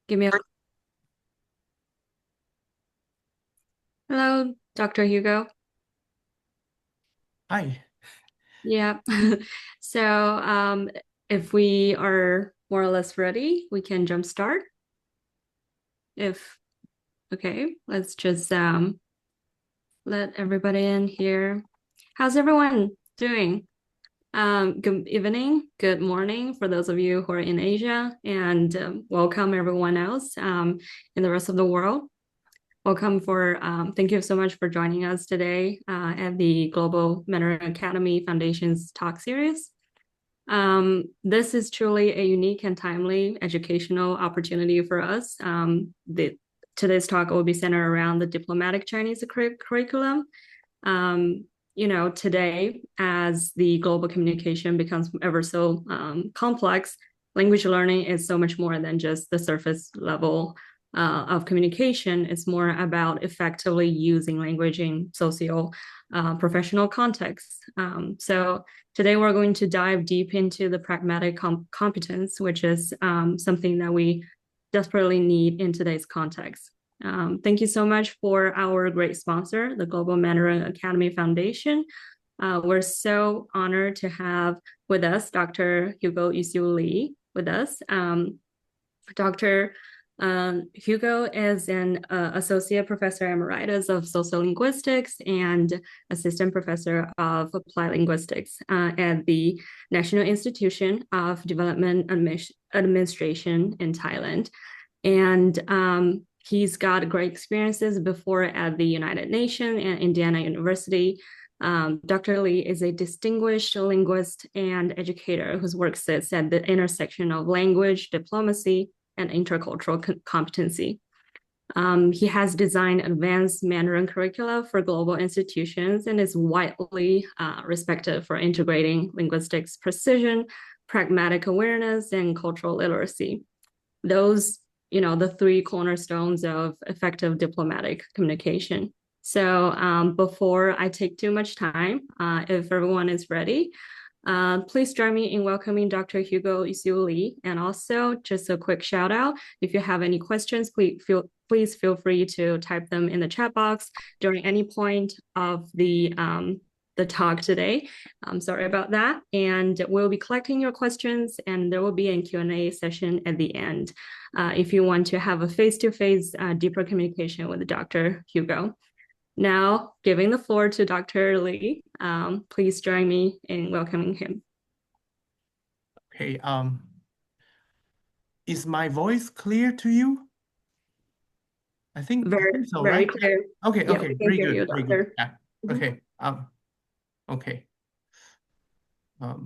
Give me a... Hello, Dr. Hugo. Hi. Yeah. So, if we are more or less ready, we can jump start. Okay, let's just let everybody in here. How's everyone doing? Good evening, good morning for those of you who are in Asia, and welcome everyone else in the rest of the world. Thank you so much for joining us today at the Global Mandarin Academy Foundation's talk series. This is truly a unique and timely educational opportunity for us. Today's talk will be centered around the diplomatic Chinese curriculum. Today, as the global communication becomes ever so complex, language learning is so much more than just the surface level of communication. It's more about effectively using language in professional contexts. So today we're going to dive deep into the pragmatic competence, which is something that we desperately need in today's context. Thank you so much for our great sponsor, the Global Mandarin Academy Foundation. We're so honored to have with us Dr. Hugo Yu with us. Dr. Hugo is an associate professor emeritus of sociolinguistics and assistant professor of applied linguistics at the National Institution of Development Administration in Thailand. And he's got great experiences before at the United Nations and Indiana University. Dr. Lee is a distinguished linguist and educator whose work sits at the intersection of language, diplomacy, and intercultural competency. He has designed advanced Mandarin curricula for global institutions and is widely respected for integrating linguistics precision, pragmatic awareness, and cultural literacy. Those, the three cornerstones of effective diplomatic communication. So before I take too much time, if everyone is ready, please join me in welcoming Dr. Hugo Yu. And also just a quick shout out. If you have any questions, please feel free to type them in the chat box during any point of the talk today. I'm sorry about that. And we'll be collecting your questions and there will be a Q&A session at the end if you want to have a face-to-face deeper communication with Dr. Hugo. Now, giving the floor to Dr. Lee, please join me in welcoming him. Okay. Is my voice clear to you? I think so, Very right? clear. Okay. Yeah, Okay. we can Very hear good. you, Very good. Doctor. Yeah. Okay. Okay. All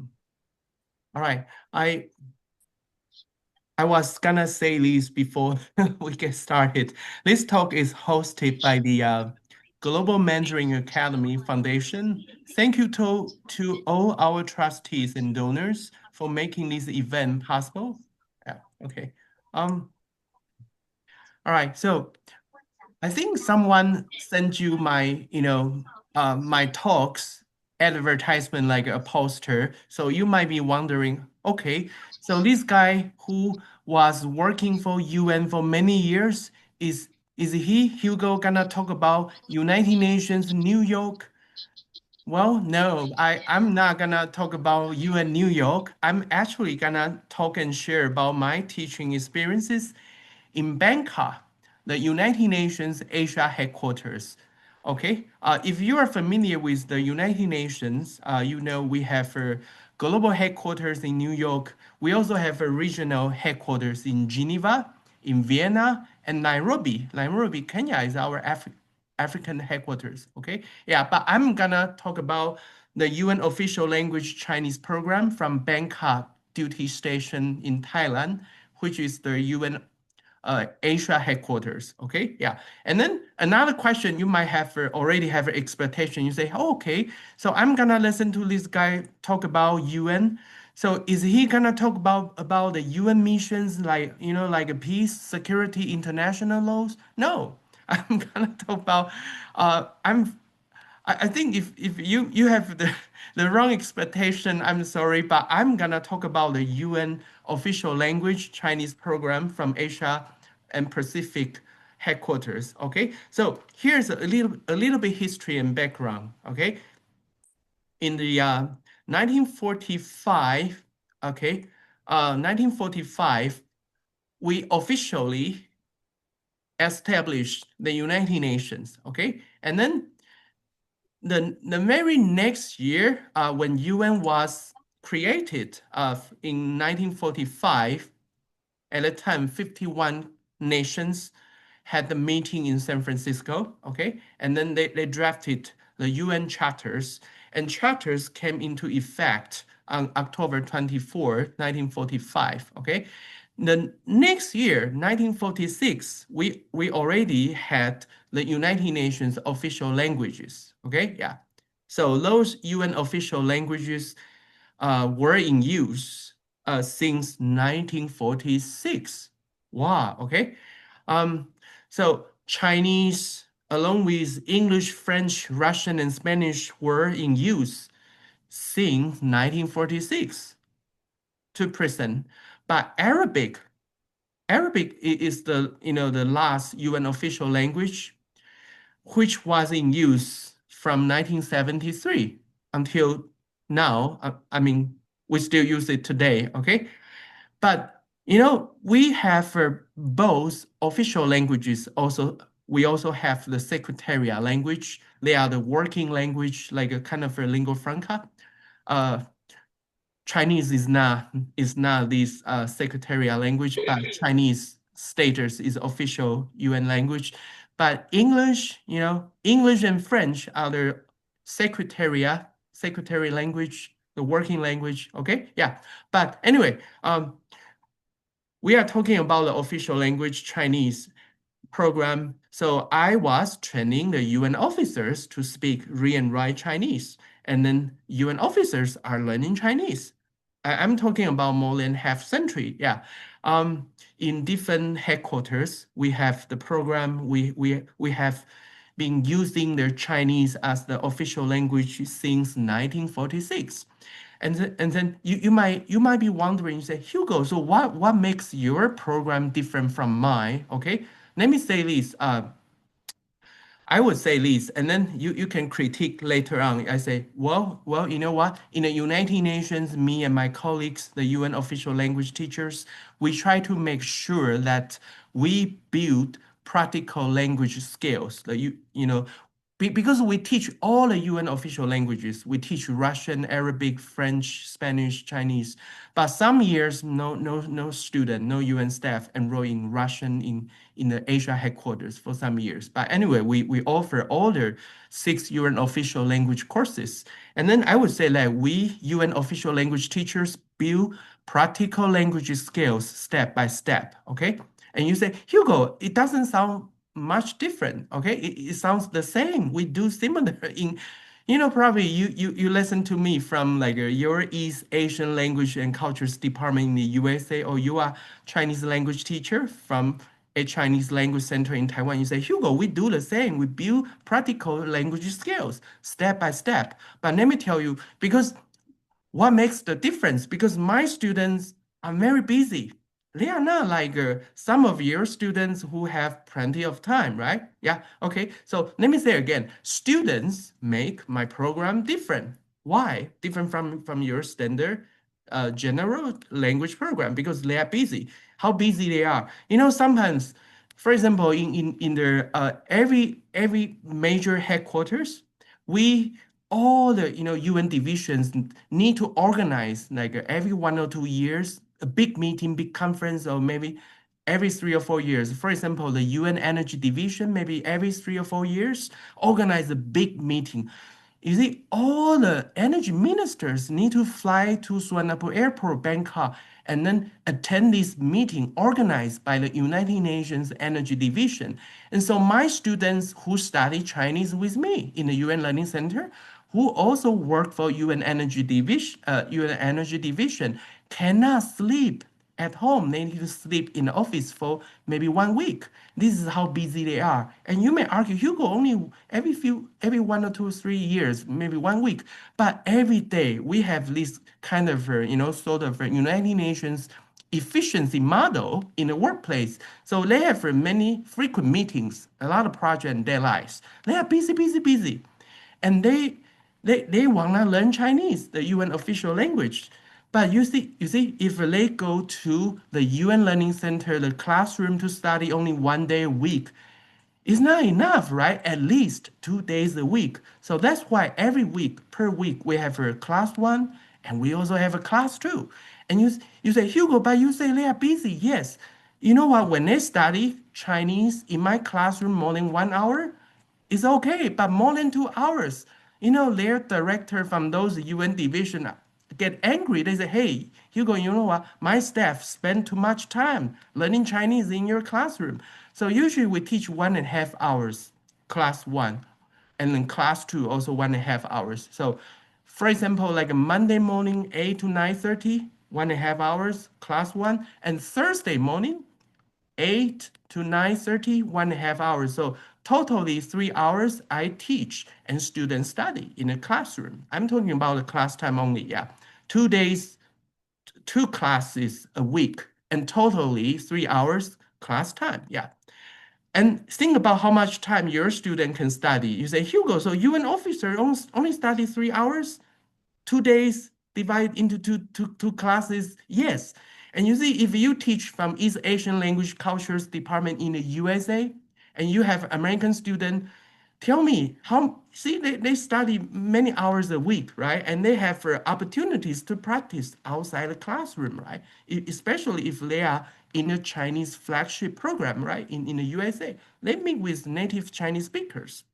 right. I was gonna say this before we get started. This talk is hosted by the Global Mandarin Academy Foundation. Thank you to all our trustees and donors for making this event possible. Yeah, okay. All right, so I think someone sent you my, my talks advertisement like a poster. So you might be wondering, okay, so this guy who was working for UN for many years, is he, Hugo, gonna talk about United Nations, New York? Well, no, I'm not gonna talk about UN New York. I'm actually gonna talk and share about my teaching experiences in Bangkok, the United Nations Asia headquarters. Okay, if you are familiar with the United Nations, you know we have a global headquarters in New York. We also have a regional headquarters in Geneva, in Vienna, and Nairobi. Nairobi, Kenya is our African headquarters. Okay, yeah, but I'm gonna talk about the UN official language Chinese program from Bangkok duty station in Thailand, which is the UN Asia headquarters. Okay, yeah. And then another question you might have already have an expectation. You say, oh, okay, so I'm gonna listen to this guy talk about UN. So is he gonna talk about the UN missions, like like a peace, security, international laws? No, I'm gonna talk about. I think if you have the wrong expectation, I'm sorry, but I'm gonna talk about the UN official language Chinese program from Asia and Pacific headquarters. Okay, so here's a little bit history and background. Okay, in the 1945, okay, 1945, we officially established the United Nations. Okay, and then the very next year, when UN was created in 1945, at the time 51 nations had the meeting in San Francisco, okay? And then they drafted the UN charters, and charters came into effect on October 24, 1945, okay? The next year, 1946, we already had the United Nations official languages, okay? Yeah. So those UN official languages were in use since 1946. Wow, okay. So Chinese, along with English, French, Russian, and Spanish were in use since 1946 to present. But Arabic is the the last UN official language, which was in use from 1973 until now. I mean, we still use it today, okay? But we have both official languages. We also have the secretarial language. They are the working language, like a kind of a lingua franca. Chinese is not this secretarial language, but Chinese status is official UN language. But English, English and French are the secretary language, the working language. Okay, yeah. But anyway, we are talking about the official language, Chinese program. So I was training the UN officers to speak, read and write Chinese. And then UN officers are learning Chinese. I'm talking about more than half century. Yeah. In different headquarters, we have the program. We have been using the Chinese as the official language since 1946. And then you might be wondering, say, Hugo, so what makes your program different from mine? Okay, let me say this. I would say this, and then you can critique later on. I say, well, you know what? In the United Nations, me and my colleagues, the UN official language teachers, we try to make sure that we build practical language skills. Because we teach all the UN official languages. We teach Russian, Arabic, French, Spanish, Chinese. But some years, no student, no UN staff enroll in Russian in the Asia headquarters for some years. But anyway, we offer all the 6 UN official language courses. And then I would say that we UN official language teachers build practical language skills step by step, okay? And you say, Hugo, it doesn't sound much different, okay? It sounds the same. We do similar in, probably you listen to me from like your East Asian language and cultures department in the USA, or you are Chinese language teacher from a Chinese language center in Taiwan. You say, Hugo, we do the same. We build practical language skills step by step. But let me tell you, because what makes the difference? Because my students are very busy. They are not like some of your students who have plenty of time, right? Yeah, okay. So let me say again, students make my program different. Why? Different from your standard general language program, because they are busy. How busy they are. Sometimes, for example, in their every major headquarters, all the UN divisions need to organize like every 1 or 2 years a big meeting, big conference, or maybe every 3 or 4 years. For example, the UN Energy Division, maybe every 3 or 4 years, organize a big meeting. You see, all the energy ministers need to fly to Suvarnabhumi Airport, Bangkok, and then attend this meeting organized by the United Nations Energy Division. And so my students who study Chinese with me in the UN Learning Center, who also work for UN Energy Division, cannot sleep at home. They need to sleep in the office for maybe 1 week. This is how busy they are. And you may argue, Hugo, only every 1 or 2 or 3 years, maybe 1 week. But every day we have this kind of, sort of United Nations efficiency model in the workplace. So they have many frequent meetings, a lot of projects and deadlines. They are busy. And they want to learn Chinese, the UN official language. But you see, if they go to the UN Learning Center, the classroom to study only 1 day a week, it's not enough, right? At least 2 days a week. So that's why every week, per week, we have a class 1 and we also have a class 2. And you say, Hugo, but you say they are busy. Yes. You know what? When they study Chinese in my classroom more than 1 hour, it's okay. But more than 2 hours, their director from those UN division get angry. They say, hey, Hugo, you know what? My staff spend too much time learning Chinese in your classroom. So usually we teach 1.5 hours, class 1, and then class 2 also 1.5 hours. So for example, like a Monday morning, 8 to 9:30, 1.5 hours, class 1, and Thursday morning, 8 to 9:30, 1.5 hours. So totally 3 hours I teach and students study in a classroom. I'm talking about the class time only, yeah. 2 days, 2 classes a week, and totally 3 hours class time, yeah. And think about how much time your student can study. You say, Hugo, so you an officer only study 3 hours, 2 days divided into two classes? Yes. And you see, if you teach from East Asian Language Cultures Department in the USA, and you have American student, tell me they study many hours a week, right? And they have opportunities to practice outside the classroom, right? Especially if they are in a Chinese flagship program, right? In the USA, they meet with native Chinese speakers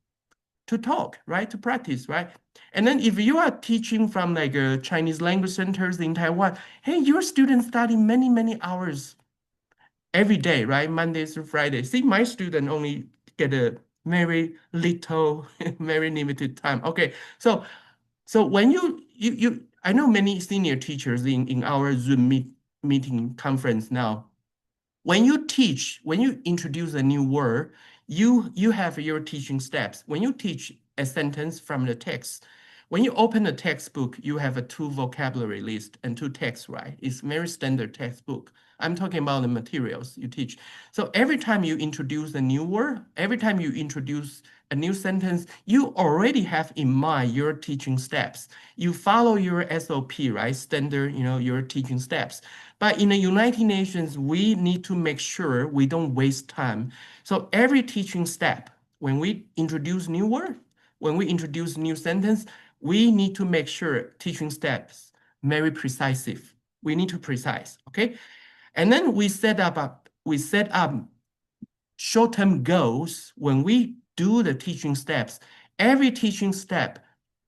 to talk, right? To practice, right? And then if you are teaching from like Chinese language centers in Taiwan, hey, your students study many hours every day, right? Monday through Friday. See, my student only get a very little, very limited time. Okay, so when you I know many senior teachers in our Zoom meeting conference now. When you teach, when you introduce a new word, you have your teaching steps. When you teach a sentence from the text, when you open a textbook, you have a 2 vocabulary list and 2 texts, right? It's very standard textbook. I'm talking about the materials you teach. So every time you introduce a new word, every time you introduce a new sentence, you already have in mind your teaching steps. You follow your SOP, right? Standard, your teaching steps. But in the United Nations, we need to make sure we don't waste time. So every teaching step, when we introduce new word, when we introduce new sentence, we need to make sure teaching steps very precise. We need to precise, okay? And then we set up short-term goals. When we do the teaching steps, every teaching step,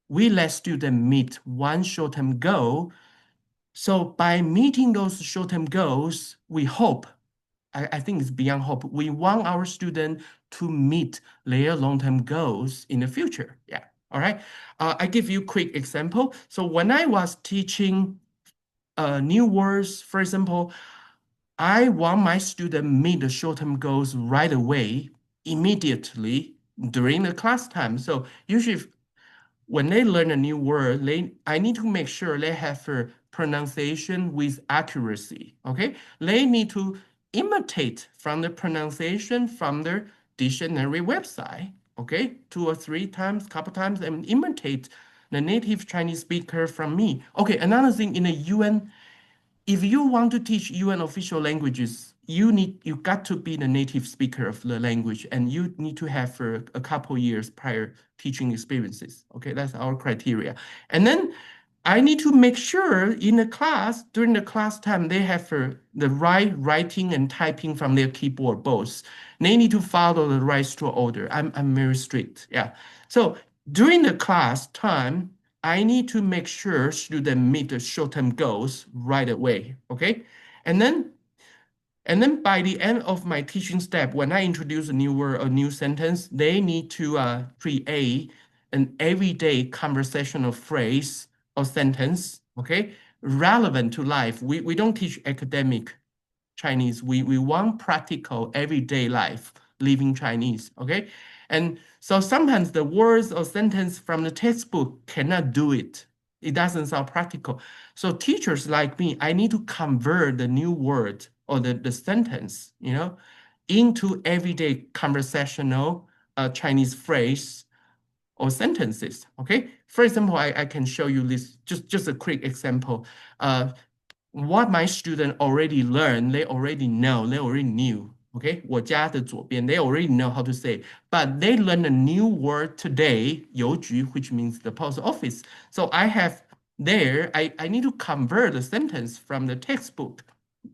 we let students meet one short-term goal. So by meeting those short-term goals, we hope, I think it's beyond hope, we want our students to meet their long-term goals in the future. Yeah, all right. I give you a quick example. So when I was teaching new words, for example, I want my student meet the short-term goals right away, immediately during the class time. So usually when they learn a new word, I need to make sure they have a pronunciation with accuracy, okay? They need to imitate from the pronunciation from the dictionary website, okay? 2 or 3 times, couple times, and imitate the native Chinese speaker from me. Okay, another thing in the UN, if you want to teach UN official languages, you got to be the native speaker of the language, and you need to have a couple years prior teaching experiences. Okay, that's our criteria. And then I need to make sure in the class, during the class time, they have the right writing and typing from their keyboard both. They need to follow the right stroke order. I'm very strict, yeah. So during the class time, I need to make sure students meet the short-term goals right away, okay? And then by the end of my teaching step, when I introduce a new word or new sentence, they need to create an everyday conversational phrase or sentence, okay? Relevant to life. We don't teach academic Chinese. We want practical everyday life, living Chinese, okay? And so sometimes the words or sentence from the textbook cannot do it. It doesn't sound practical. So teachers like me, I need to convert the new word or the sentence, into everyday conversational Chinese phrase or sentences. Okay. For example, I can show you this, just a quick example. What my student already learned, they already know, they already knew. Okay, 我家的左边, they already know how to say, but they learned a new word today, 邮局, which means the post office. So I have there, I need to convert the sentence from the textbook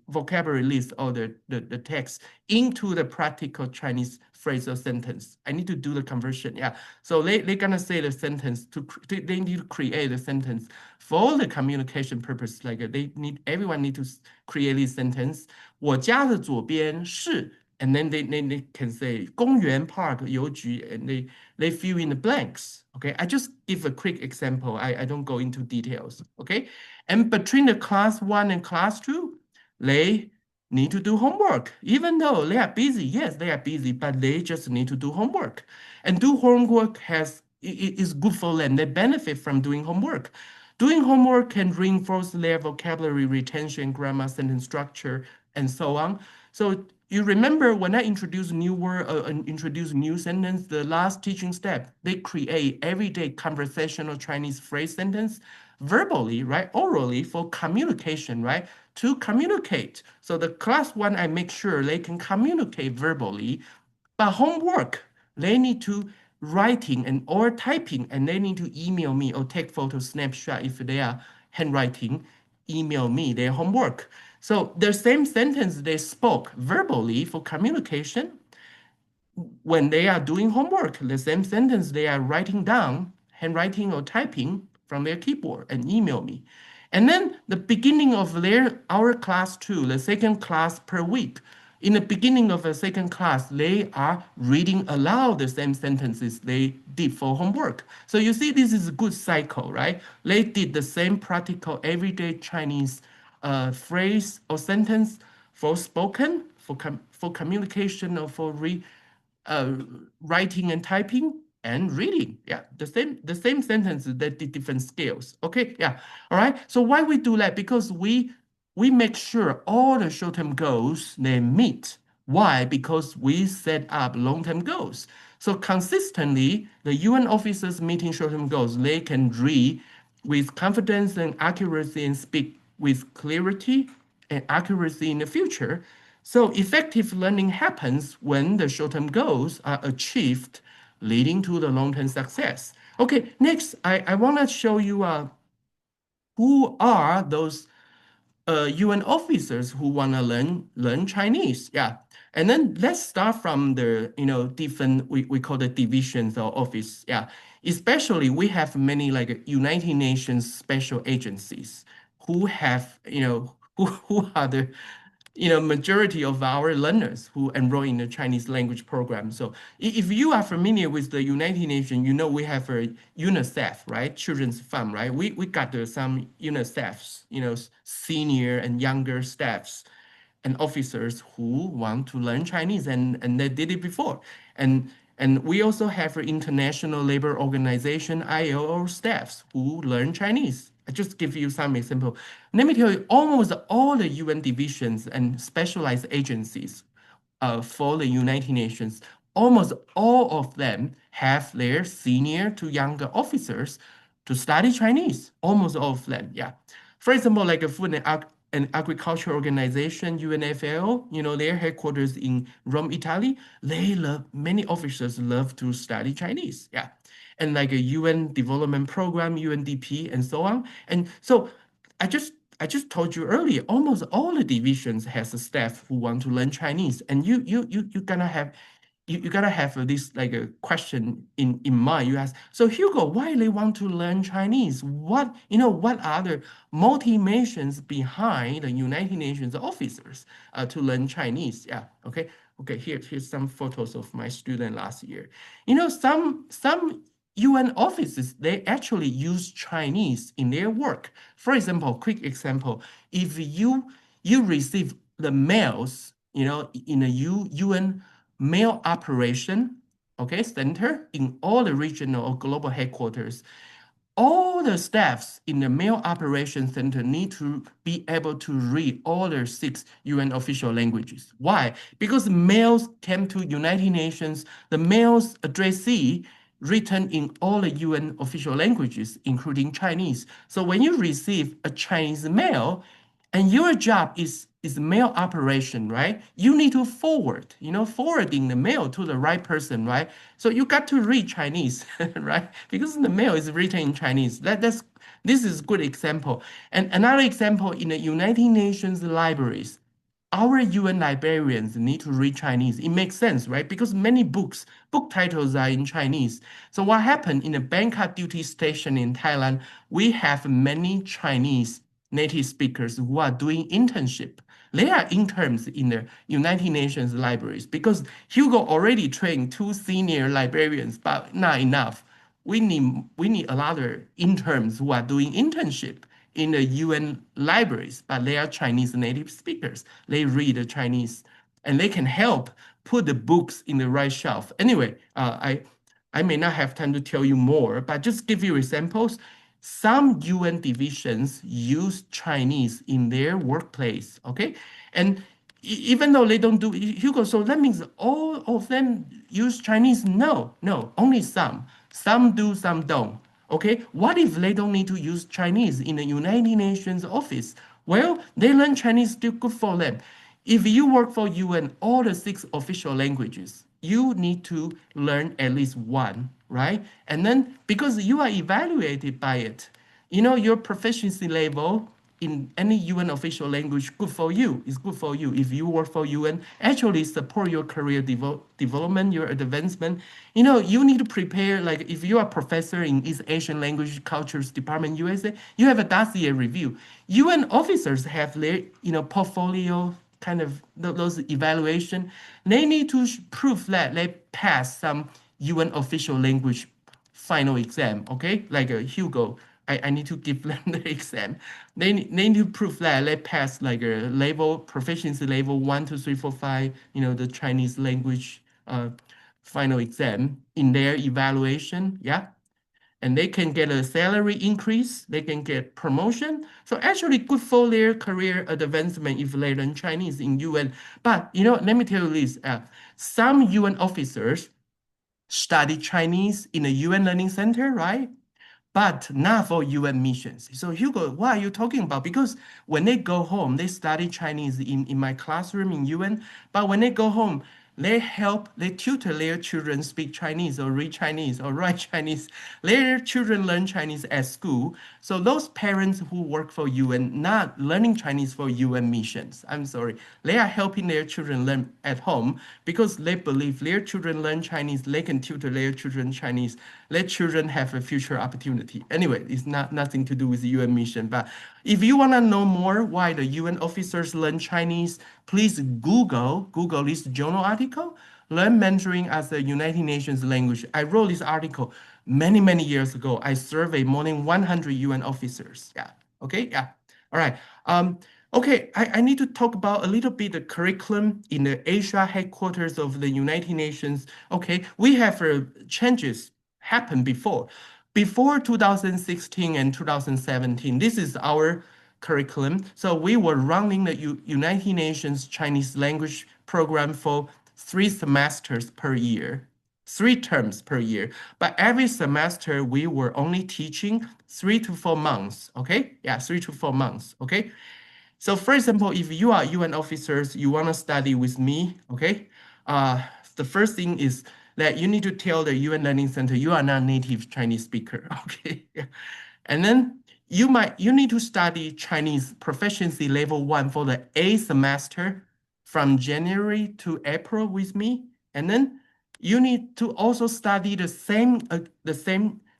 vocabulary list or the text into the practical Chinese phrase or sentence. I need to do the conversion. Yeah. So they're gonna say the sentence they need to create the sentence for the communication purpose. Like everyone need to create this sentence. 我家的左边是, and then they can say 公园 park 邮局, and they fill in the blanks. Okay. I just give a quick example. I don't go into details. Okay. And between the class 1 and class 2, they need to do homework, even though they are busy. Yes, they are busy, but they just need to do homework. And do homework is good for them. They benefit from doing homework. Doing homework can reinforce their vocabulary retention, grammar, sentence structure, and so on. So you remember when I introduce new word introduce new sentence, the last teaching step, they create everyday conversational Chinese phrase sentence verbally, right? Orally for communication, right? To communicate. So the class 1, I make sure they can communicate verbally, but homework, they need to writing or typing, and they need to email me or take photo snapshot if they are handwriting, email me their homework. So the same sentence they spoke verbally for communication, when they are doing homework, the same sentence they are writing down, handwriting or typing from their keyboard and email me. And then the beginning of our class 2, the second class per week, in the beginning of the second class, they are reading aloud the same sentences they did for homework. So you see, this is a good cycle, right? They did the same practical everyday Chinese phrase or sentence for spoken, for communication, or for writing and typing and reading. Yeah, the same sentences that did different scales. Okay, yeah, all right. So why we do that? Because we make sure all the short-term goals they meet. Why? Because we set up long-term goals. So consistently, the UN officers meeting short-term goals, they can read with confidence and accuracy and speak with clarity and accuracy in the future. So effective learning happens when the short-term goals are achieved, leading to the long-term success. Okay, next, I want to show you who are those UN officers who want to learn Chinese. Yeah, and then let's start from the different we call the divisions or office. Yeah, especially we have many like United Nations special agencies who have who are the majority of our learners who enroll in the Chinese language program. So if you are familiar with the United Nations, we have a UNICEF, right? Children's Fund, right? We got some UNICEFs, senior and younger staffs and officers who want to learn Chinese, and they did it before. And we also have an International Labor Organization, ILO staffs who learn Chinese. I just give you some example. Let me tell you, almost all the UN divisions and specialized agencies for the United Nations, almost all of them have their senior to younger officers to study Chinese. Almost all of them, yeah. For example, like a Food and Agriculture Organization, UNFAO, their headquarters in Rome, Italy, many officers love to study Chinese, yeah. And like a UN Development Program, UNDP, and so on. And so I just told you earlier, almost all the divisions has a staff who want to learn Chinese, and you gotta have this like a question in mind. You ask, so Hugo, why they want to learn Chinese? What are the motivations behind the United Nations officers to learn Chinese? Yeah, okay, here's some photos of my student last year. Some UN offices, they actually use Chinese in their work. For example, quick example, if you receive the mails, in a UN mail operation, center in all the regional or global headquarters, all the staffs in the Mail Operations Center need to be able to read all the 6 UN official languages. Why? Because mails came to United Nations, the mail's addressee written in all the UN official languages, including Chinese. So when you receive a Chinese mail, and your job is mail operation, right? You need to forwarding the mail to the right person, right? So you got to read Chinese, right? Because the mail is written in Chinese. This is a good example. And another example, in the United Nations libraries, our UN librarians need to read Chinese. It makes sense, right? Because many book titles are in Chinese. So what happened in the Bangkok duty station in Thailand, we have many Chinese native speakers who are doing internship. They are interns in the United Nations libraries because Hugo already trained 2 senior librarians, but not enough. We need a lot of interns who are doing internship in the UN libraries, but they are Chinese native speakers. They read the Chinese, and they can help put the books in the right shelf. Anyway, I may not have time to tell you more, but just give you examples. Some UN divisions use Chinese in their workplace, okay? And even though they don't do Hugo, so that means all of them use Chinese? No, only some. Some do, some don't. Okay, what if they don't need to use Chinese in the United Nations office? Well, they learn Chinese, still good for them. If you work for UN, all the 6 official languages, you need to learn at least 1, right? And then because you are evaluated by it, your proficiency level in any UN official language, good for you. It's good for you. If you work for UN, actually support your career development, your advancement. You need to prepare, like if you are a professor in East Asian Language Cultures Department, USA, you have a dossier review. UN officers have their, portfolio kind of those evaluation. They need to prove that they pass some UN official language final exam, okay? Like Hugo, I need to give them the exam. They need to prove that they pass like a level, proficiency level 1, 2, 3, 4, 5, the Chinese language final exam in their evaluation, yeah? And they can get a salary increase, they can get promotion. So actually good for their career advancement if they learn Chinese in UN. But, let me tell you this, some UN officers study Chinese in a UN Learning Center, right? But not for UN missions. So Hugo, what are you talking about? Because when they go home, they study Chinese in my classroom in UN, but when they go home, they tutor their children speak Chinese or read Chinese or write Chinese. Their children learn Chinese at school. So those parents who work for UN, not learning Chinese for UN missions, I'm sorry, they are helping their children learn at home because they believe their children learn Chinese, they can tutor their children Chinese. Let children have a future opportunity. Anyway, it's nothing to do with the UN mission. But if you want to know more why the UN officers learn Chinese, please Google this journal article, Learn Mandarin as a United Nations Language. I wrote this article many years ago. I surveyed more than 100 UN officers. Yeah. Okay. Yeah. All right. Okay, I need to talk about a little bit the curriculum in the Asia headquarters of the United Nations. Okay, we have changes happen before 2016 and 2017. This is our curriculum. So we were running the United Nations Chinese language program for 3 semesters per year, 3 terms per year. But every semester we were only teaching 3 to 4 months. Okay, yeah, 3 to 4 months. Okay. So for example, if you are UN officers, you want to study with me, okay? The first thing is that you need to tell the UN Learning Center you are not native Chinese speaker, okay? And then you need to study Chinese proficiency level 1 for the A semester from January to April with me. And then you need to also study the same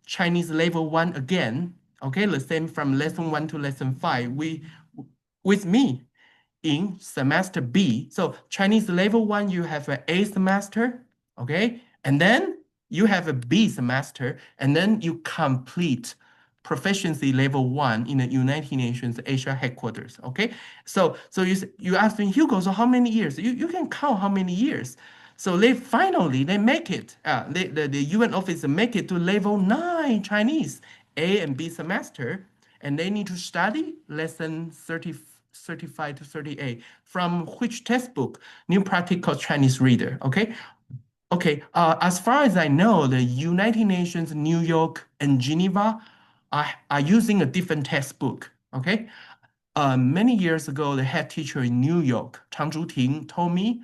Chinese level 1 again, okay? The same from lesson 1 to lesson 5. With me in semester B. So Chinese level 1, you have an A semester, okay? And then you have a B semester, and then you complete proficiency level 1 in the United Nations Asia headquarters, okay? So you ask me, Hugo, so how many years? You can count how many years. So they make it, the UN officer make it to level 9 Chinese. A and B semester, and they need to study lesson 35 to 38 from which textbook? New Practical Chinese Reader, okay? Okay, as far as I know, the United Nations, New York, and Geneva are using a different textbook, okay? Many years ago, the head teacher in New York, Chang Zhuting, told me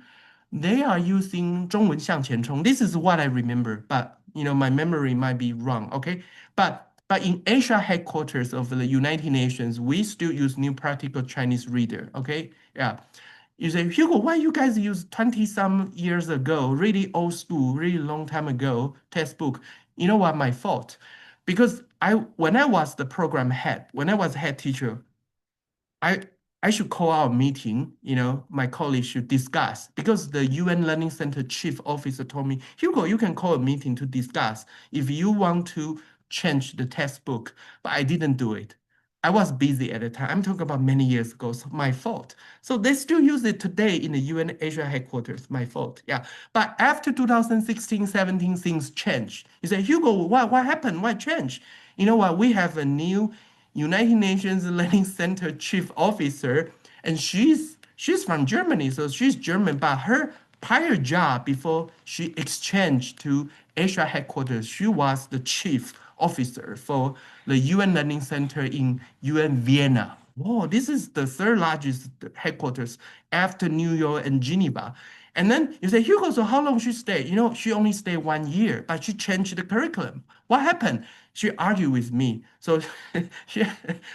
they are using 中文向前冲. This is what I remember, but my memory might be wrong, okay? But in Asia headquarters of the United Nations, we still use New Practical Chinese Reader, okay? Yeah. You say, Hugo, why you guys use 20-some years ago, really old school, really long time ago textbook? You know what, my fault. Because when I was the program head, when I was head teacher, I should call out a meeting, my colleagues should discuss, because the UN Learning Center chief officer told me, Hugo, you can call a meeting to discuss if you want to change the textbook, but I didn't do it. I was busy at the time. I'm talking about many years ago, so my fault. So they still use it today in the UN Asia headquarters, my fault. Yeah. But after 2016, 17, things changed. You say, Hugo, what happened? What changed? You know what? We have a new United Nations Learning Center chief officer, and she's from Germany, so she's German, but her prior job before she exchanged to Asia headquarters, she was the chief officer for the UN Learning Center in UN Vienna. Whoa, this is the third largest headquarters after New York and Geneva. And then you say, Hugo, so how long she stayed? She only stayed 1 year, but she changed the curriculum. What happened? She argued with me. So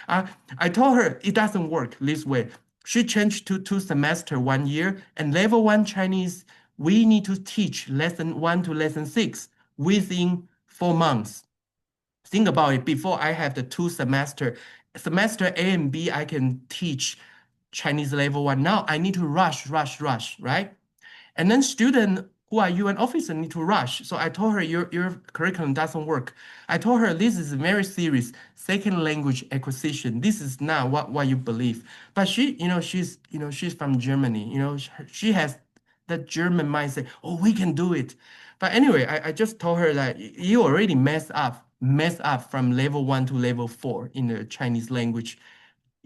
I told her it doesn't work this way. She changed to 2 semester 1 year, and level 1 Chinese, we need to teach lesson 1 to lesson 6 within 4 months. Think about it. Before I have the 2 semester A and B, I can teach Chinese level 1. Now I need to rush, right? And then students who are UN officers need to rush. So I told her, your curriculum doesn't work. I told her, this is very serious, second language acquisition. This is not what you believe. But she, she's from Germany. She has that German mindset. Oh, we can do it. But anyway, I just told her that you already messed up from level 1 to level 4 in the Chinese language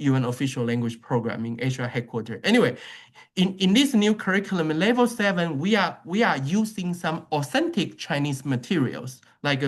UN official language program in Asia headquarters. Anyway, in this new curriculum, level 7, we are using some authentic Chinese materials, like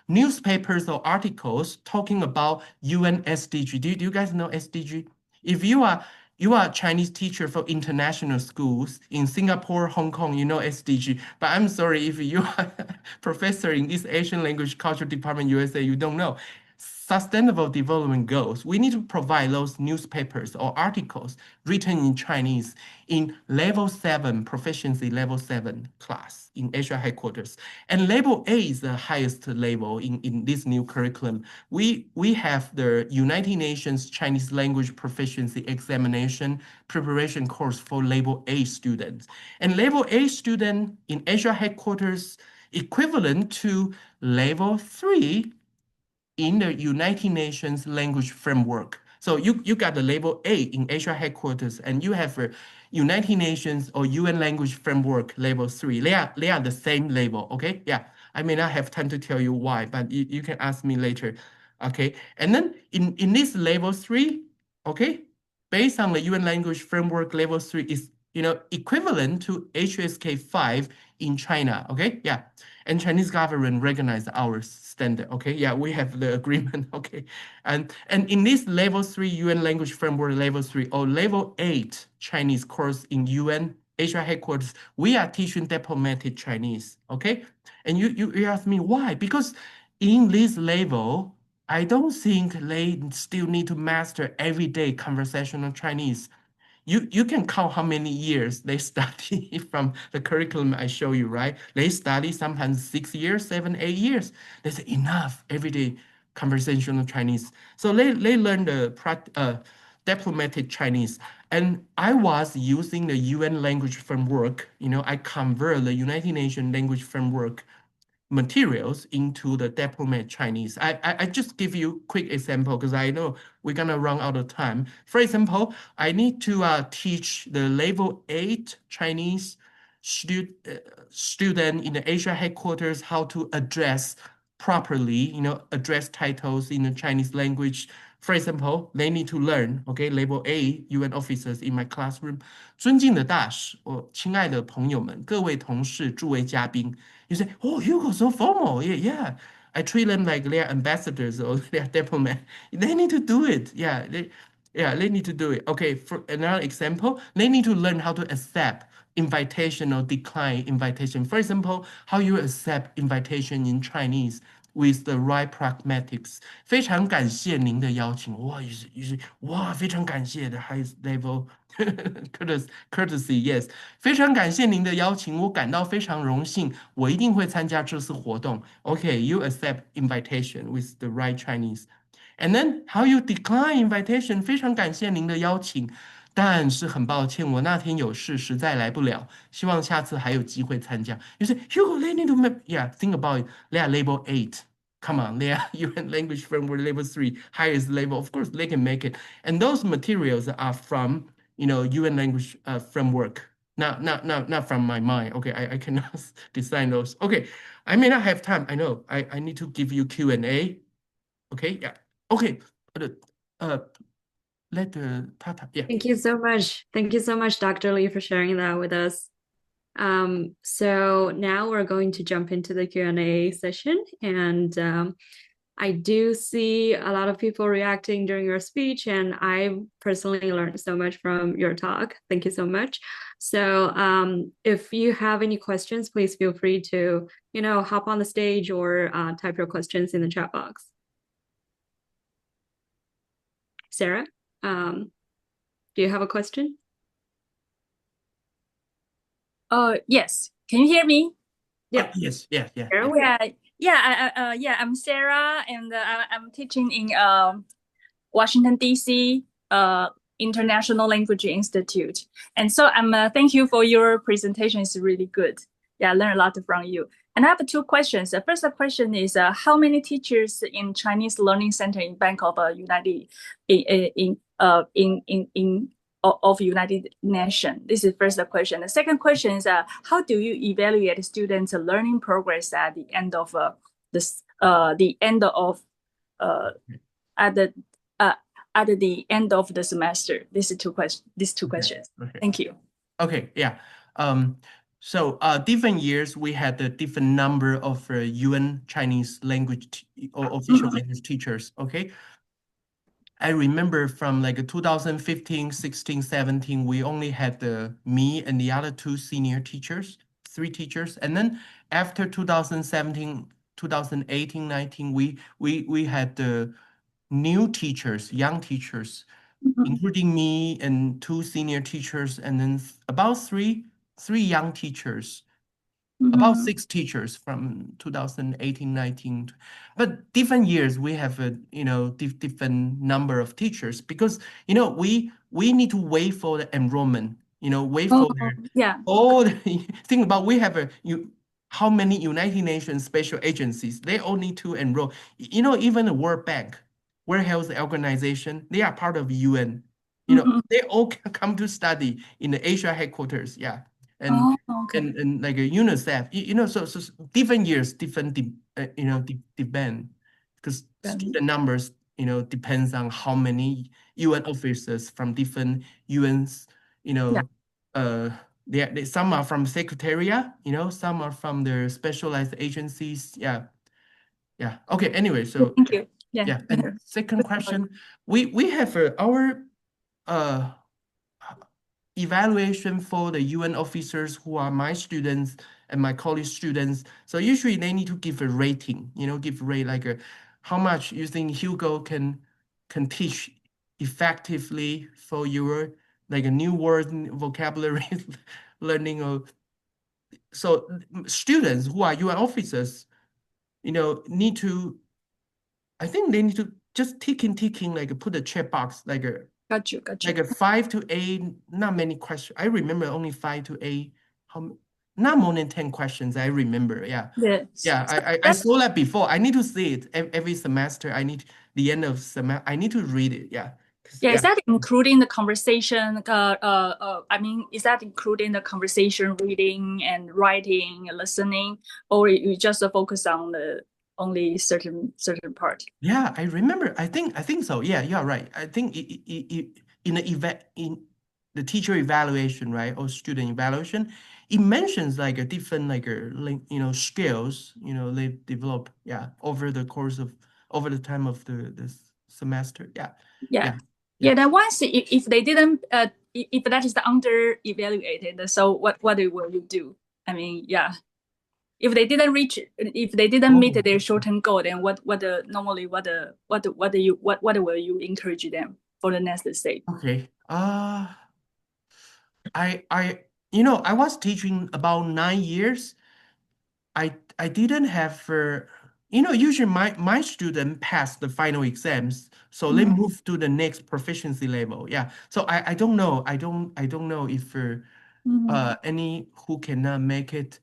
newspapers or articles talking about UN SDG. Do you guys know SDG? If you are a Chinese teacher for international schools in Singapore, Hong Kong, you know SDG. But I'm sorry, if you are a professor in East Asian Language Culture Department, USA, you don't know. Sustainable Development Goals, we need to provide those newspapers or articles written in Chinese in level 7, proficiency level 7 class in Asia headquarters. And level 8 is the highest level in this new curriculum. We have the United Nations Chinese Language Proficiency Examination preparation course for level 8 students. And level 8 student in Asia headquarters equivalent to level 3 in the United Nations language framework. So you got the level 8 in Asia headquarters, and you have a United Nations or UN language framework level 3. They are the same level, okay? Yeah, I may not have time to tell you why, but you can ask me later, okay? And then in this level 3, okay, based on the UN language framework, level 3 is equivalent to HSK 5 in China, okay? Yeah. And Chinese government recognize our standard, okay? Yeah, we have the agreement, okay? And in this level 3 UN language framework, level 3 or level 8 Chinese course in UN Asia headquarters, we are teaching diplomatic Chinese, okay? And you ask me why? Because in this level, I don't think they still need to master everyday conversational Chinese. You can count how many years they study from the curriculum I show you, right? They study sometimes 6 years, 7, 8 years. They say enough everyday conversational Chinese. So they learn the diplomatic Chinese. And I was using the UN language framework. I convert the United Nations language framework materials into the diplomat Chinese. I just give you a quick example because I know we're gonna run out of time. For example, I need to teach the level 8 Chinese student in the Asia headquarters how to address properly, address titles in the Chinese language. For example, they need to learn, okay, label A, UN officers in my classroom. 尊敬的大使，亲爱的朋友们，各位同事，诸位嘉宾。You say, oh, Hugo, so formal. Yeah. I treat them like they're ambassadors or they're diplomat. They need to do it. Yeah, they need to do it. Okay, for another example, they need to learn how to accept invitation or decline invitation. For example, how you accept invitation in Chinese with the right pragmatics. 非常感谢您的邀请。哇，哇，非常感谢的 highest level courtesy. Yes， 非常感谢您的邀请，我感到非常荣幸，我一定会参加这次活动。Okay, you accept invitation with the right Chinese. And then how you decline invitation? 非常感谢您的邀请，但是很抱歉，我那天有事，实在来不了。希望下次还有机会参加。You say, Hugo, they need to think about it. They are label 8. Come on, they are UN language framework level 3, highest level. Of course, they can make it. And those materials are from, UN language framework. Not from my mind. Okay, I cannot design those. Okay, I may not have time. I know. I need to give you Q&A. Okay, yeah. Okay. Let Tata. Yeah. Thank you so much. Thank you so much, Dr. Lee, for sharing that with us. So now we're going to jump into the Q&A session, and I do see a lot of people reacting during your speech, and I personally learned so much from your talk. Thank you so much. So if you have any questions, please feel free to, hop on the stage or type your questions in the chat box. Sarah, do you have a question? Yes. Can you hear me? Yeah. Yes. Yeah. I'm Sarah, and I'm teaching in Washington D.C. International Language Institute. And so thank you for your presentation. It's really good. Yeah, I learned a lot from you. And I have 2 questions. The first question is how many teachers in Chinese Learning Center in Bangkok, United Nations? This is the first question. The second question is how do you evaluate students' learning progress at the end of at the end of the semester? These 2 questions. Okay. Thank you. Okay. Yeah. So different years we had a different number of UN Chinese language or official language teachers. Okay. I remember from like 2015, 16, 17, we only had me and the other 2 senior teachers, 3 teachers. And then after 2017, 2018, 19, we had the new teachers, young teachers, including me and 2 senior teachers, and then about three young teachers. About 6 teachers from 2018, 19, but different years we have a different number of teachers because we need to wait for the enrollment. Wait for all the think about we have how many United Nations special agencies, they all need to enroll. Even the World Bank, World Health Organization, they are part of UN. They all come to study in the Asia headquarters. Yeah. And like a UNICEF, so different years, different depend because student numbers, depends on how many UN officers from different UNs, some are from Secretariat, some are from the specialized agencies. Yeah. Okay. Anyway, so thank you. Yeah. And second question, we have our evaluation for the UN officers who are my students and my college students. So usually they need to give a rating, give rate like how much you think Hugo can teach effectively for your like a new word vocabulary learning. So students who are UN officers, need to, I think they need to just ticking, like put a check box, like a Got you. Like a 5 to 8, not many questions. I remember only 5 to 8. Not more than 10 questions. I remember. Yeah. Yes. Yeah. I saw that before. I need to see it every semester. The end of semester. I need to read it. Yeah. Yeah. Is that including the conversation? Is that including the conversation, reading and writing, and listening, or you just focus on only certain part. Yeah, I remember. I think so. Yeah, you're right. I think in the teacher evaluation, right, or student evaluation, it mentions like a different skills, they develop, over the time of the semester. Yeah. That once if they didn't if that is under evaluated, so what will you do? I mean, if they didn't meet their short-term goal, then what will you encourage them for the next stage? Okay. I was teaching about 9 years. I didn't have usually my student pass the final exams, so they move to the next proficiency level. Yeah. So I don't know. I don't know if any who cannot make it.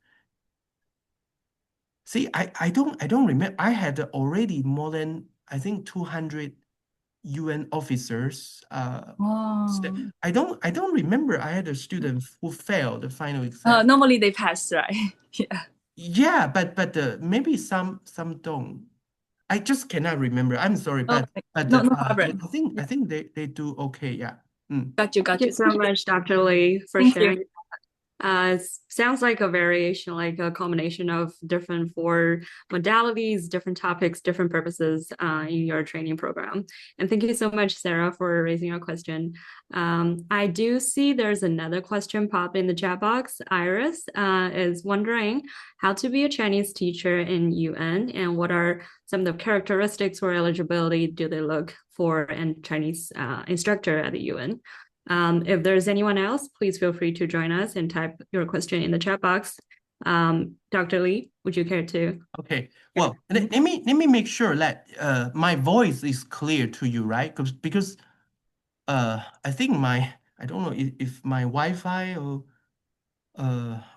See, I don't remember. I had already more than, I think, 200 UN officers. I don't remember I had a student who failed the final exam. Normally they pass, right? Yeah, but maybe some don't. I just cannot remember. I'm sorry, but no problem. I think they do okay. Yeah. Got you. Thank you so much, Dr. Lee, for sharing. It sounds like a variation, like a combination of different 4 modalities, different topics, different purposes in your training program. And thank you so much, Sarah, for raising your question. I do see there's another question pop in the chat box. Iris is wondering how to be a Chinese teacher in UN and what are some of the characteristics or eligibility do they look for a Chinese instructor at the UN? If there's anyone else, please feel free to join us and type your question in the chat box. Dr. Lee, would you care to? Okay. Well, let me make sure that my voice is clear to you, right? Because I think I don't know if my Wi-Fi or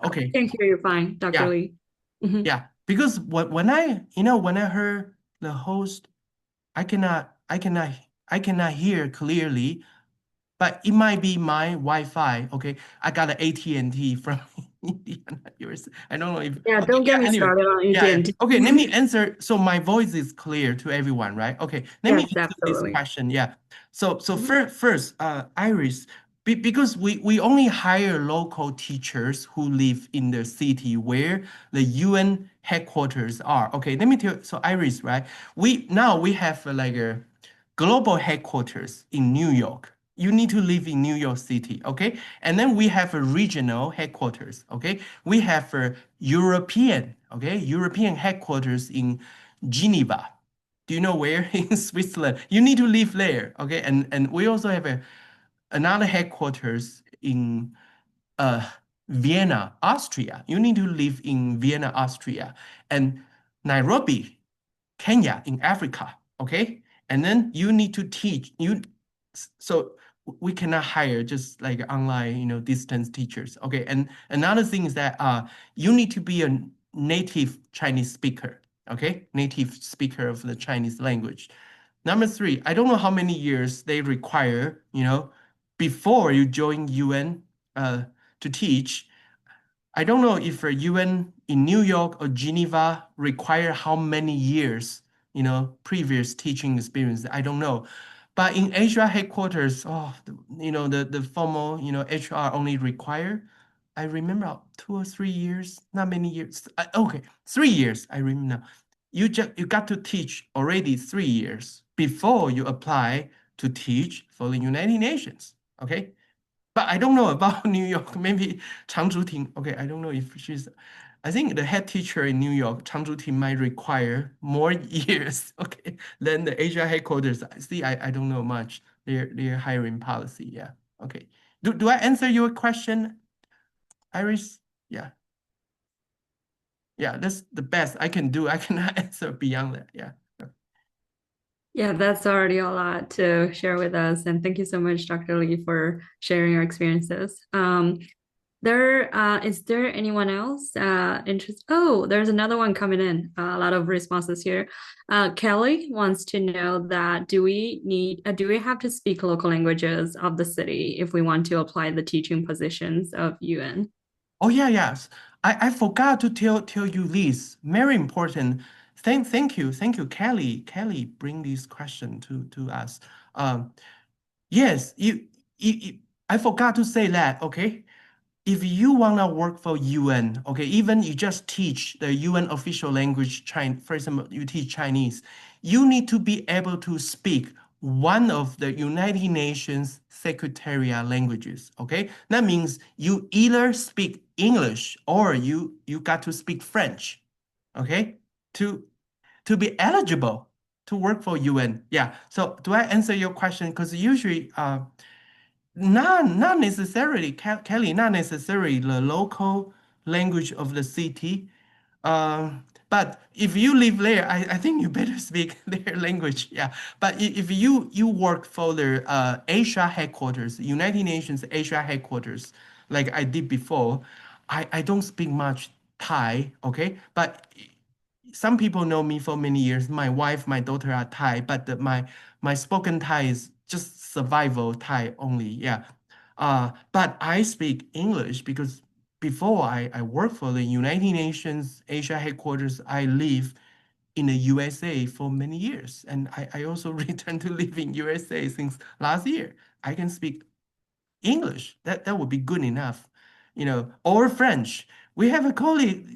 okay. I can hear you fine, Dr. Lee. Yeah, because when I heard the host, I cannot hear clearly. But it might be my Wi-Fi. Okay, I got an AT&T from Indiana. I don't know if. Yeah, don't get me started on AT&T. Okay, let me answer. So my voice is clear to everyone, right? Okay, let me answer this question. Yeah. So first, Iris, because we only hire local teachers who live in the city where the UN headquarters are. Okay, let me tell you. So Iris, right? We have like a global headquarters in New York. You need to live in New York City, okay? And then we have a regional headquarters, okay? We have a European headquarters in Geneva. Do you know where? In Switzerland. You need to live there, okay? And we also have another headquarters in Vienna, Austria. You need to live in Vienna, Austria. And Nairobi, Kenya, in Africa, okay? And then you need to teach. So we cannot hire just like online, distance teachers. Okay, and another thing is that you need to be a native Chinese speaker. Okay, native speaker of the Chinese language. Number 3, I don't know how many years they require, before you join UN to teach. I don't know if a UN in New York or Geneva require how many years, previous teaching experience. I don't know. But in Asia headquarters, the formal, HR only require, I remember 2 or 3 years, not many years. Okay, 3 years, I remember now. You got to teach already 3 years before you apply to teach for the United Nations, okay? But I don't know about New York, maybe Chang Zhuting. Okay, I don't know if I think the head teacher in New York, Chang Zhuting, might require more years, okay, than the Asia headquarters. See, I don't know much their hiring policy. Yeah, okay. Do I answer your question, Iris? Yeah. Yeah, that's the best I can do. I cannot answer beyond that. Yeah. Yeah, that's already a lot to share with us. And thank you so much, Dr. Lee, for sharing your experiences. Is there anyone else interested? Oh, there's another one coming in. A lot of responses here. Kelly wants to know that do we have to speak local languages of the city if we want to apply the teaching positions of UN? Oh yeah, yes. I forgot to tell you this very important Thank you, Kelly. Kelly, bring this question to us. Yes, I forgot to say that. Okay, if you wanna work for UN, okay, even you just teach the UN official language, for example, you teach Chinese, you need to be able to speak one of the United Nations secretariat languages. Okay, that means you either speak English or you got to speak French. Okay, to be eligible to work for UN. Yeah. So do I answer your question? Because usually, not necessarily, Kelly, not necessarily the local language of the city. But if you live there, I think you better speak their language. Yeah. But if you work for the Asia headquarters, United Nations Asia headquarters, like I did before, I don't speak much Thai. Okay. But some people know me for many years. My wife, my daughter are Thai, but my spoken Thai is just survival Thai only. Yeah. But I speak English because before I work for the United Nations Asia headquarters, I live in the USA for many years. And I also returned to live in USA since last year. I can speak English. That would be good enough, or French. We have a colleague,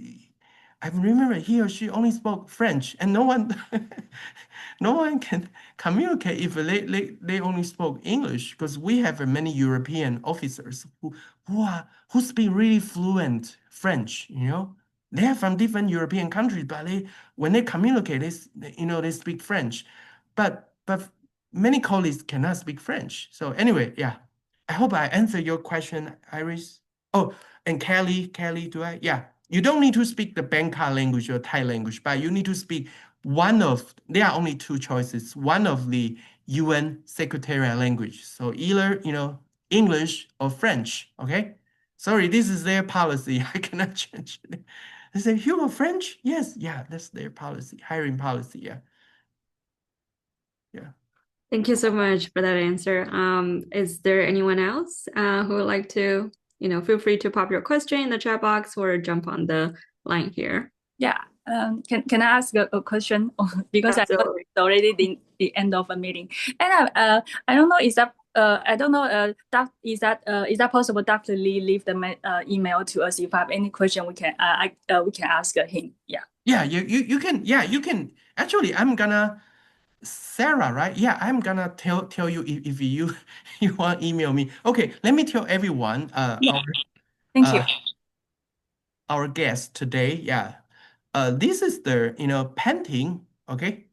I remember he or she only spoke French, and no one can communicate if they only spoke English, because we have many European officers who speak really fluent French. They are from different European countries, but when they communicate, they speak French, but many colleagues cannot speak French. So anyway, yeah, I hope I answered your question, Iris. Oh, and Kelly, do I? Yeah. You don't need to speak the Bangka language or Thai language, but you need to speak there are only two choices, one of the UN secretariat language. So either, English or French, okay? Sorry, this is their policy. I cannot change it. They say, Hugo, French? Yes, yeah, that's their policy, hiring policy, yeah. Yeah. Thank you so much for that answer. Is there anyone else who would like to, feel free to pop your question in the chat box or jump on the line here. Yeah. Can I ask a question? Because I thought it's already the end of a meeting. And I don't know, is that is that possible? Dr. Lee leave the email to us. If I have any question, we can ask him. Yeah. Yeah, you can. Yeah, you can. Actually, I'm gonna. Sarah, right? Yeah, I'm gonna tell you if you want to email me. Okay, let me tell everyone. Thank you. Our guest today. Yeah. This is the painting. Okay.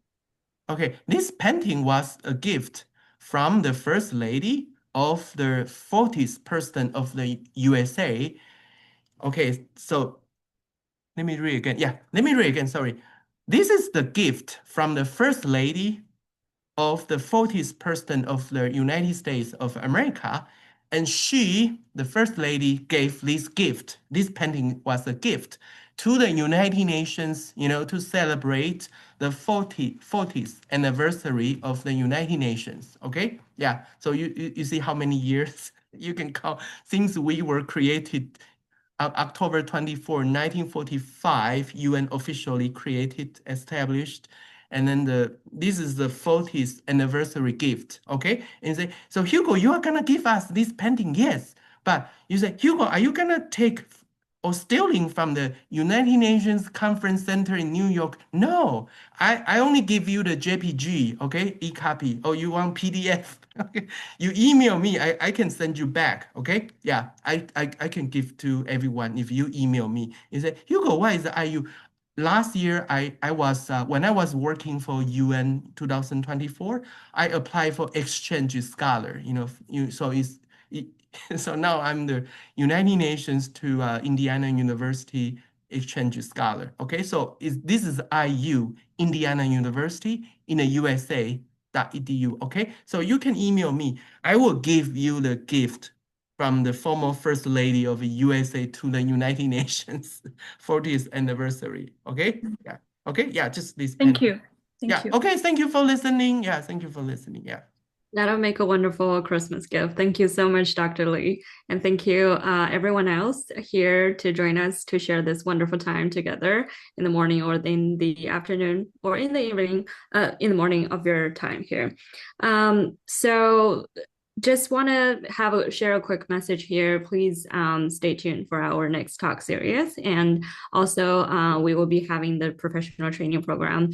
This painting was a gift from the First Lady of the 40th President of the USA. Okay, so let me read again. Yeah, let me read again. Sorry. This is the gift from the First Lady of the 40th President of the United States of America. And she, the First Lady, gave this gift. This painting was a gift to the United Nations, to celebrate the 40th anniversary of the United Nations. Okay? Yeah. So you see how many years you can count since we were created. October 24, 1945, UN officially created, established, and then this is the 40th anniversary gift, okay? And say, so Hugo, you are gonna give us this painting, yes. But you say, Hugo, are you gonna take or stealing from the United Nations Conference Center in New York? No, I only give you the JPG, okay, e-copy. Oh, you want PDF? Okay, you email me, I can send you back, okay? Yeah, I can give to everyone if you email me. You say, Hugo, why is the IU? Last year, I was when I was working for UN 2024, I applied for exchange scholar. So now I'm the United Nations to Indiana University exchange scholar. Okay, so this is IU, Indiana University in the USA.edu. Okay, so you can email me. I will give you the gift from the former First Lady of the USA to the United Nations 40th anniversary. Okay, yeah. Okay, yeah, just this. Thank you. Thank you. Okay, thank you for listening. Yeah, thank you for listening. Yeah. That'll make a wonderful Christmas gift. Thank you so much, Dr. Lee. And thank you, everyone else here to join us to share this wonderful time together in the morning or in the afternoon or in the evening, in the morning of your time here. So just want to share a quick message here. Please stay tuned for our next talk series. And also we will be having the professional training program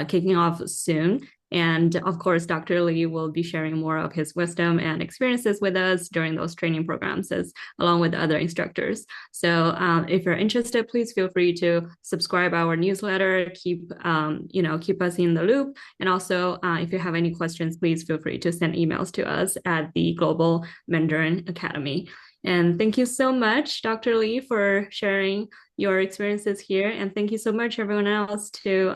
kicking off soon. And of course, Dr. Lee will be sharing more of his wisdom and experiences with us during those training programs, along with other instructors. So if you're interested, please feel free to subscribe our newsletter, keep us in the loop. And also, if you have any questions, please feel free to send emails to us at the Global Mandarin Academy. And thank you so much, Dr. Lee, for sharing your experiences here. And thank you so much, everyone else, to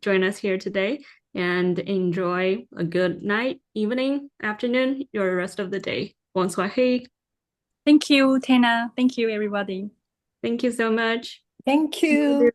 join us here today. And enjoy a good night, evening, afternoon, your rest of the day. Bonsoir. Thank you, Tana. Thank you, everybody. Thank you so much. Thank you.